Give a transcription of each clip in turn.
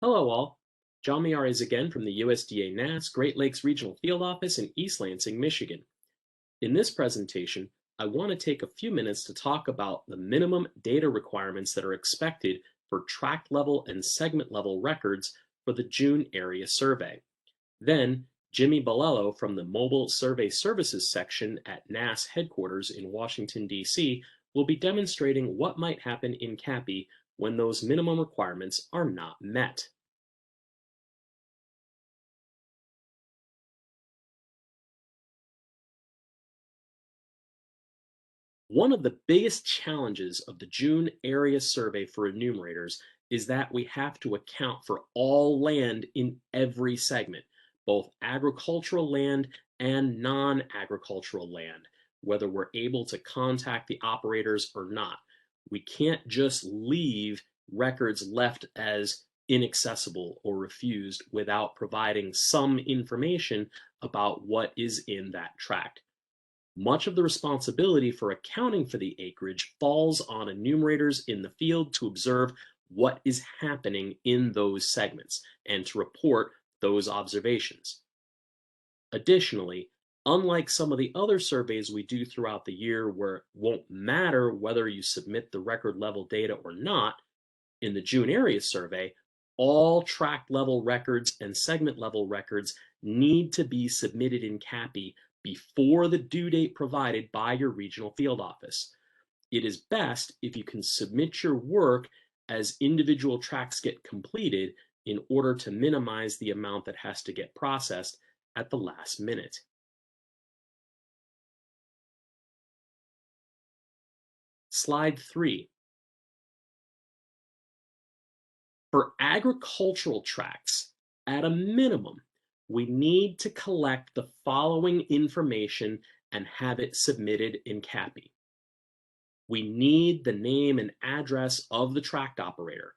Hello all, John Miyares again from the USDA NASS Great Lakes Regional Field Office in East Lansing, Michigan. In this presentation, I want to take a few minutes to talk about the minimum data requirements that are expected for tract level and segment level records for the June area survey. Then, Jimmy Bolello from the Mobile Survey Services section at NASS headquarters in Washington, D.C. will be demonstrating what might happen in CAPI when those minimum requirements are not met. One of the biggest challenges of the June area survey for enumerators is that we have to account for all land in every segment, both agricultural land and non-agricultural land, whether we're able to contact the operators or not. We can't just leave records left as inaccessible or refused without providing some information about what is in that tract. Much of the responsibility for accounting for the acreage falls on enumerators in the field to observe what is happening in those segments and to report those observations. Additionally, unlike some of the other surveys we do throughout the year where it won't matter whether you submit the record level data or not, in the June area survey, all tract level records and segment level records need to be submitted in CAPI before the due date provided by your regional field office. It is best if you can submit your work as individual tracts get completed in order to minimize the amount that has to get processed at the last minute. Slide 3. For agricultural tracts, at a minimum, we need to collect the following information and have it submitted in CAPI. We need the name and address of the tract operator.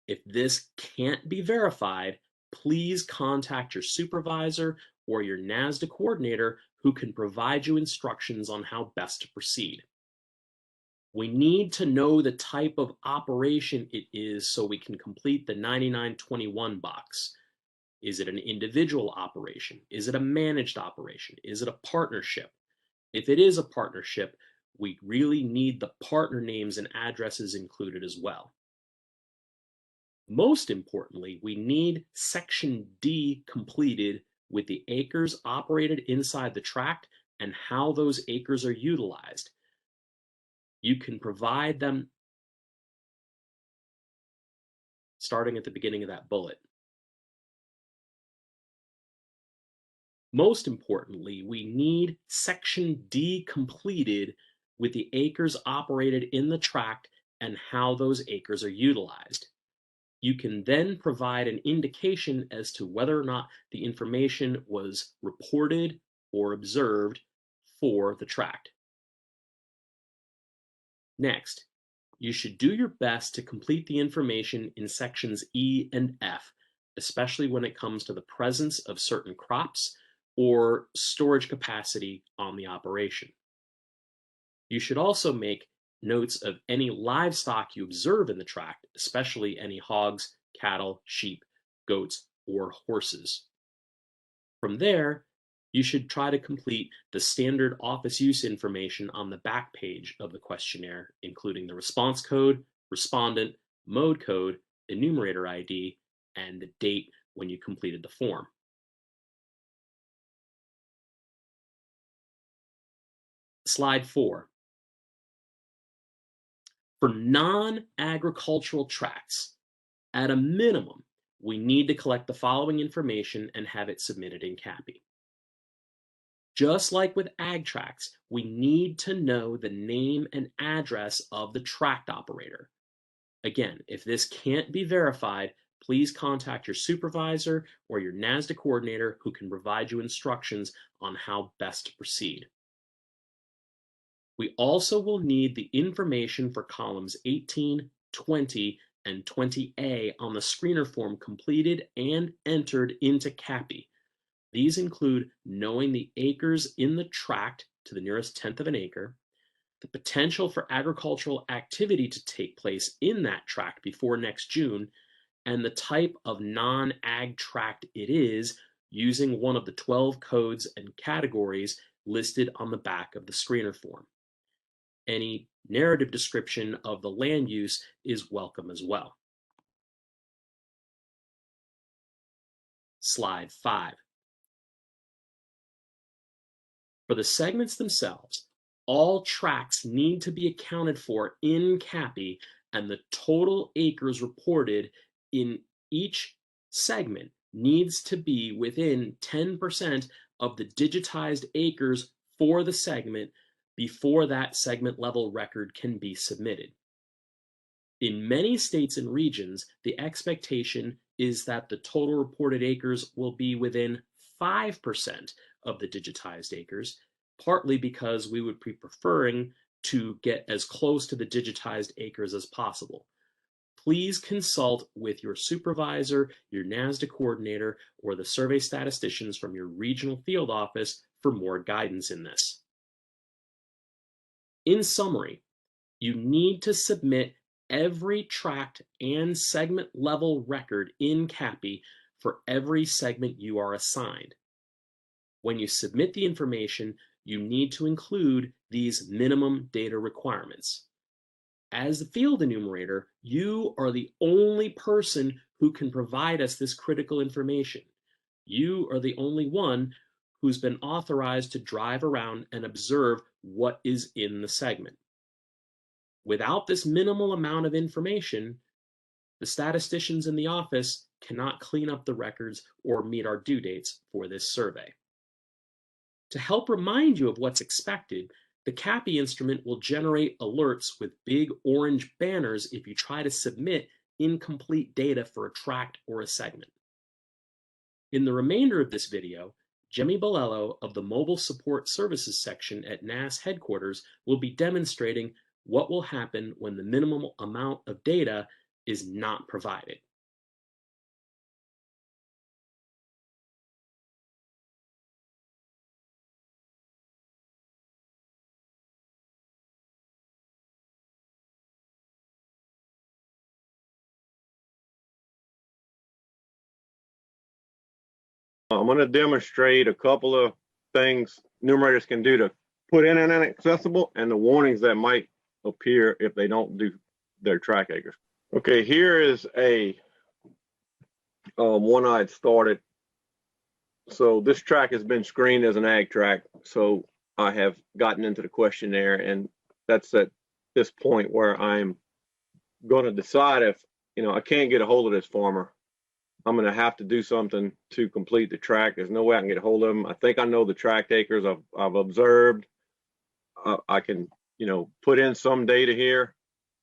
If this can't be verified, please contact your supervisor or your NASDA coordinator who can provide you instructions on how best to proceed. We need to know the type of operation it is so we can complete the 9921 box. Is it an individual operation? Is it a managed operation? Is it a partnership? If it is a partnership, we really need the partner names and addresses included as well. Most importantly, we need Section D completed with the acres operated inside the tract and how those acres are utilized. You can provide them starting at the beginning of that bullet. Most importantly, we need Section D completed with the acres operated in the tract and how those acres are utilized. You can then provide an indication as to whether or not the information was reported or observed for the tract. Next, you should do your best to complete the information in sections E and F, especially when it comes to the presence of certain crops or storage capacity on the operation. You should also make notes of any livestock you observe in the tract, especially any hogs, cattle, sheep, goats, or horses. From there, you should try to complete the standard office use information on the back page of the questionnaire, including the response code, respondent, mode code, enumerator ID, and the date when you completed the form. Slide 4. For non-agricultural tracts, at a minimum, we need to collect the following information and have it submitted in CAPI. Just like with ag tracts, we need to know the name and address of the tract operator. Again, if this can't be verified, please contact your supervisor or your NASDA coordinator who can provide you instructions on how best to proceed. We also will need the information for columns 18, 20, and 20A on the screener form completed and entered into CAPI. These include knowing the acres in the tract to the nearest tenth of an acre, the potential for agricultural activity to take place in that tract before next June, and the type of non-ag tract it is using one of the 12 codes and categories listed on the back of the screener form. Any narrative description of the land use is welcome as well. Slide 5. For the segments themselves, all tracts need to be accounted for in CAPI, and the total acres reported in each segment needs to be within 10% of the digitized acres for the segment before that segment level record can be submitted. In many states and regions, the expectation is that the total reported acres will be within 5% of the digitized acres, partly because we would be preferring to get as close to the digitized acres as possible. Please consult with your supervisor, your NASDA coordinator, or the survey statisticians from your regional field office for more guidance in this. In summary, you need to submit every tract and segment level record in CAPI for every segment you are assigned. When you submit the information, you need to include these minimum data requirements. As the field enumerator, you are the only person who can provide us this critical information. You are the only one who's been authorized to drive around and observe what is in the segment. Without this minimal amount of information, the statisticians in the office cannot clean up the records or meet our due dates for this survey. To help remind you of what's expected, the CAPI instrument will generate alerts with big orange banners if you try to submit incomplete data for a tract or a segment. In the remainder of this video, Jimmy Bolello of the Mobile Support Services section at NAS headquarters will be demonstrating what will happen when the minimum amount of data is not provided. I'm going to demonstrate a couple of things numerators can do to put in an inaccessible and the warnings that might appear if they don't do their track acres. Okay, here is a one I'd started. So this track has been screened as an ag track. So I have gotten into the questionnaire, and that's at this point where I'm going to decide if, I can't get a hold of this farmer. I'm going to have to do something to complete the track. There's no way I can get a hold of them. I think I know the tract acres I've observed. I can, put in some data here.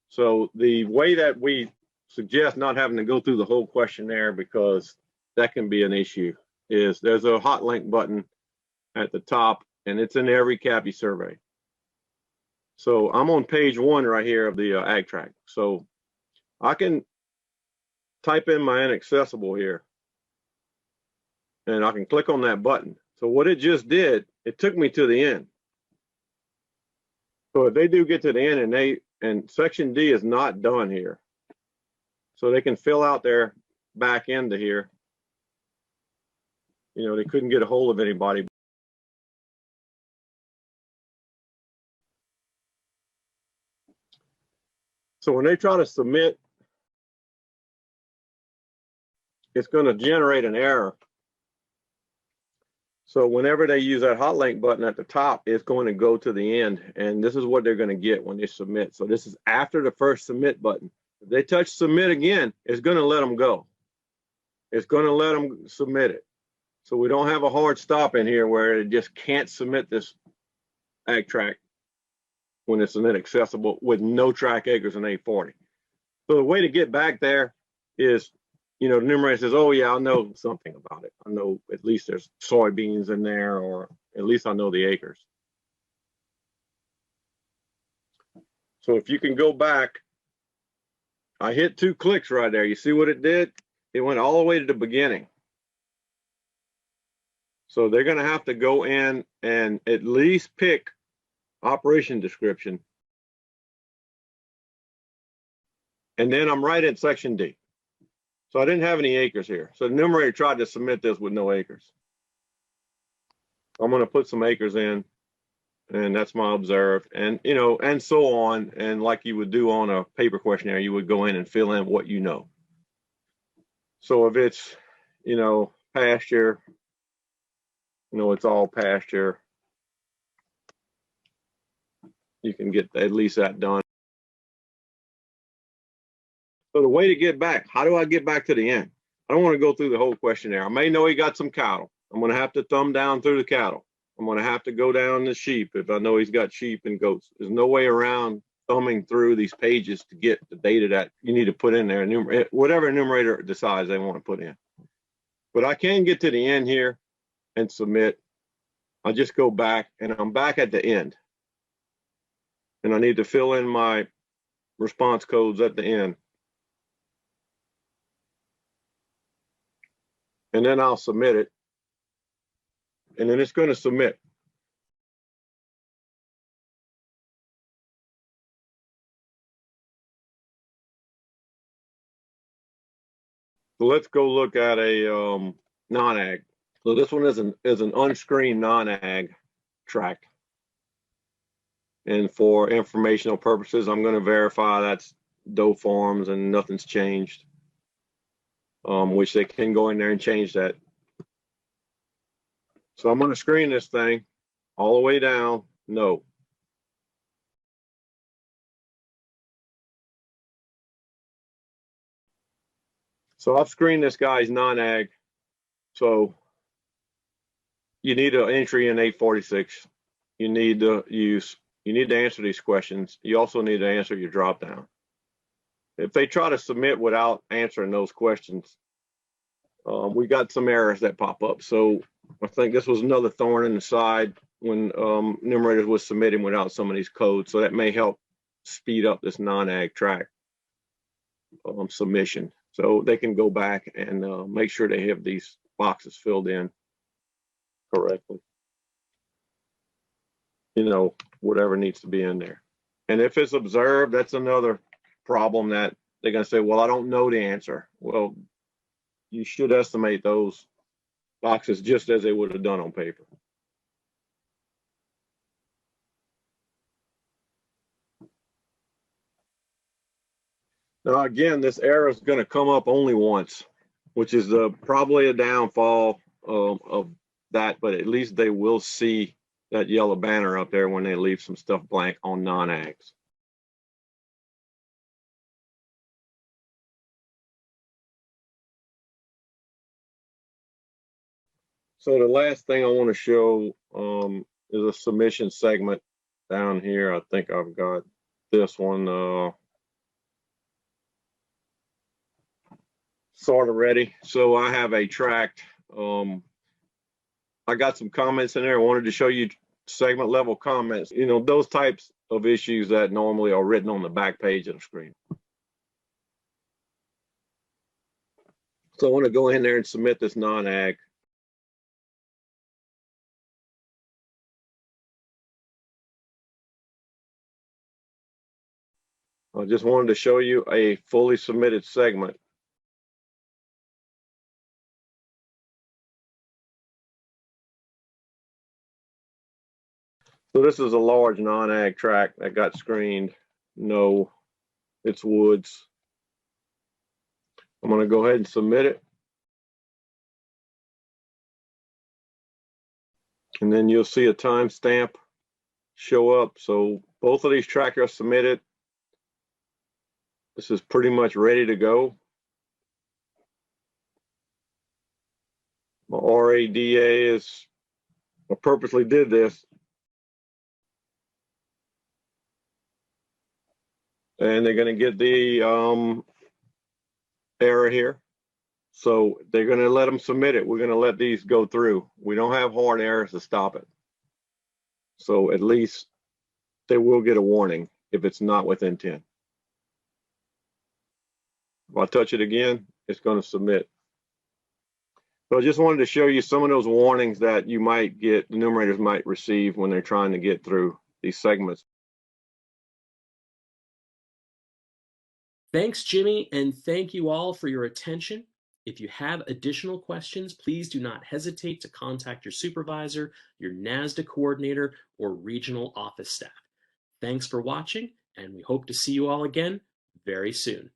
So the way that we suggest not having to go through the whole questionnaire, because that can be an issue, is there's a hot link button at the top, and it's in every CAPI survey. So I'm on page 1 right here of the ag track. So I can type in my inaccessible here, and I can click on that button. So what it just did, it took me to the end. So if they do get to the end and section D is not done here, so they can fill out their back end to here. They couldn't get a hold of anybody. So when they try to submit, it's going to generate an error. So whenever they use that hot link button at the top, it's going to go to the end, and this is what they're going to get when they submit. So this is after the first submit button. If they touch submit again, it's going to let them go. It's going to let them submit it. So we don't have a hard stop in here where it just can't submit this ag track when it's an inaccessible with no track acres in 840. So the way to get back there is, the numerator says, oh yeah, I know something about it. I know at least there's soybeans in there, or at least I know the acres. So if you can go back, I hit 2 clicks right there. You see what it did? It went all the way to the beginning. So they're going to have to go in and at least pick operation description. And then I'm right in section D. So I didn't have any acres here. So the numerator tried to submit this with no acres. I'm going to put some acres in, and that's my observed, and and so on. And like you would do on a paper questionnaire, you would go in and fill in what you know. So if it's, pasture, it's all pasture, you can get at least that done. So the way to get back, how do I get back to the end? I don't want to go through the whole questionnaire. I may know he got some cattle. I'm going to have to thumb down through the cattle. I'm going to have to go down the sheep if I know he's got sheep and goats. There's no way around thumbing through these pages to get the data that you need to put in there, whatever enumerator decides they want to put in. But I can get to the end here and submit. I just go back, and I'm back at the end. And I need to fill in my response codes at the end. And then I'll submit it. And then it's going to submit. So let's go look at a non-ag. So this one is an unscreened non-ag tract. And for informational purposes, I'm going to verify that's doe farms and nothing's changed, which they can go in there and change that. So I'm going to screen this thing all the way down, no. So I've screened this guy's non-ag. So you need an entry in 846. You need to answer these questions. You also need to answer your drop down. If they try to submit without answering those questions, we got some errors that pop up. So I think this was another thorn in the side when numerators was submitting without some of these codes. So that may help speed up this non-ag track submission. So they can go back and make sure they have these boxes filled in correctly. Whatever needs to be in there. And if it's observed, that's another problem that they're going to say, well, I don't know the answer. Well, you should estimate those boxes just as they would have done on paper. Now, again, this error is going to come up only once, which is probably a downfall of that, but at least they will see that yellow banner up there when they leave some stuff blank on non-ags. So the last thing I want to show is a submission segment down here. I think I've got this one sort of ready. So I have a tract. I got some comments in there. I wanted to show you segment level comments, those types of issues that normally are written on the back page of the screen. So I want to go in there and submit this non-ag. I just wanted to show you a fully submitted segment. So this is a large non-ag tract that got screened. No, it's woods. I'm going to go ahead and submit it. And then you'll see a timestamp show up. So both of these tracts are submitted. This is pretty much ready to go. My RADA is, I purposely did this. And they're going to get the error here. So they're going to let them submit it. We're going to let these go through. We don't have hard errors to stop it. So at least they will get a warning if it's not within 10. If I touch it again, it's going to submit. So I just wanted to show you some of those warnings that you might get, the numerators might receive when they're trying to get through these segments. Thanks, Jimmy, and thank you all for your attention. If you have additional questions, please do not hesitate to contact your supervisor, your NASDA coordinator, or regional office staff. Thanks for watching, and we hope to see you all again very soon.